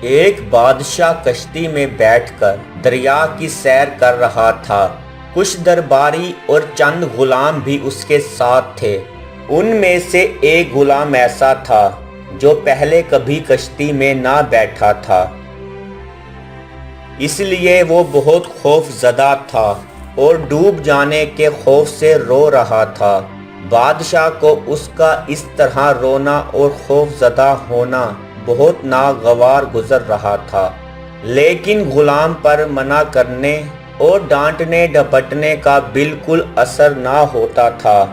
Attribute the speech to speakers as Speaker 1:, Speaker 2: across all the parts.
Speaker 1: ایک بادشاہ کشتی میں بیٹھ کر دریا کی سیر کر رہا تھا۔ کچھ درباری اور چند غلام بھی اس کے ساتھ تھے۔ ان میں سے ایک غلام ایسا تھا جو پہلے کبھی کشتی میں نہ بیٹھا تھا، اس لیے وہ بہت خوف زدہ تھا اور ڈوب جانے کے خوف سے رو رہا تھا۔ بادشاہ کو اس کا اس طرح رونا اور خوف زدہ ہونا بہت ناگوار گزر رہا تھا، لیکن غلام پر منع کرنے اور ڈانٹنے ڈپٹنے کا بالکل اثر نہ ہوتا تھا۔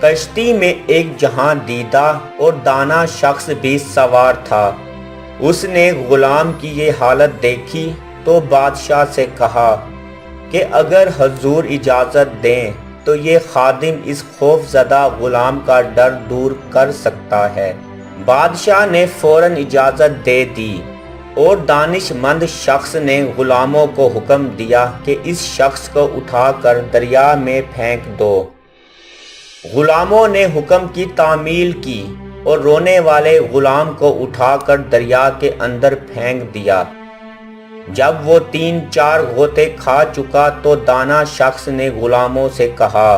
Speaker 1: کشتی میں ایک جہاں دیدہ اور دانا شخص بھی سوار تھا۔ اس نے غلام کی یہ حالت دیکھی تو بادشاہ سے کہا کہ اگر حضور اجازت دیں تو یہ خادم اس خوف زدہ غلام کا ڈر دور کر سکتا ہے۔ بادشاہ نے فوراً اجازت دے دی اور دانش مند شخص نے غلاموں کو حکم دیا کہ اس شخص کو اٹھا کر دریا میں پھینک دو۔ غلاموں نے حکم کی تعمیل کی اور رونے والے غلام کو اٹھا کر دریا کے اندر پھینک دیا۔ جب وہ 3-4 غوطے کھا چکا تو دانا شخص نے غلاموں سے کہا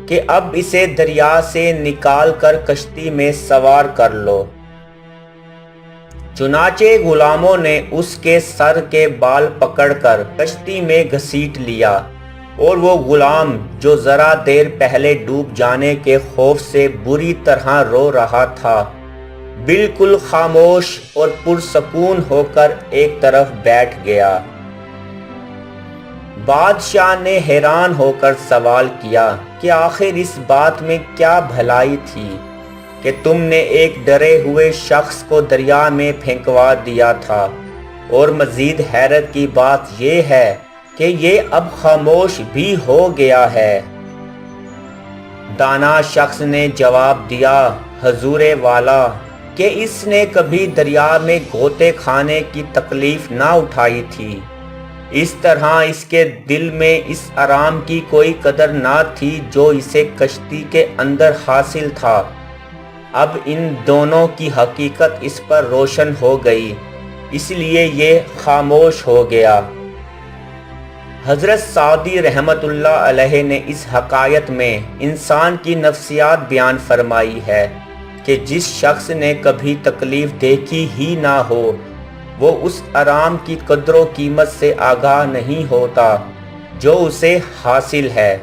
Speaker 1: کہ اب اسے دریا سے نکال کر کشتی میں سوار کر لو۔ چنانچہ غلاموں نے اس کے سر کے بال پکڑ کر کشتی میں گھسیٹ لیا اور وہ غلام جو ذرا دیر پہلے ڈوب جانے کے خوف سے بری طرح رو رہا تھا، بالکل خاموش اور پرسکون ہو کر ایک طرف بیٹھ گیا۔ بادشاہ نے حیران ہو کر سوال کیا کہ آخر اس بات میں کیا بھلائی تھی کہ تم نے ایک ڈرے ہوئے شخص کو دریا میں پھینکوا دیا تھا، اور مزید حیرت کی بات یہ ہے کہ یہ اب خاموش بھی ہو گیا ہے۔ دانا شخص نے جواب دیا، حضور والا، کہ اس نے کبھی دریا میں غوطے کھانے کی تکلیف نہ اٹھائی تھی، اس طرح اس کے دل میں اس آرام کی کوئی قدر نہ تھی جو اسے کشتی کے اندر حاصل تھا۔ اب ان دونوں کی حقیقت اس پر روشن ہو گئی، اس لیے یہ خاموش ہو گیا۔ حضرت سعدی رحمت اللہ علیہ نے اس حکایت میں انسان کی نفسیات بیان فرمائی ہے کہ جس شخص نے کبھی تکلیف دیکھی ہی نہ ہو، وہ اس آرام کی قدر و قیمت سے آگاہ نہیں ہوتا جو اسے حاصل ہے۔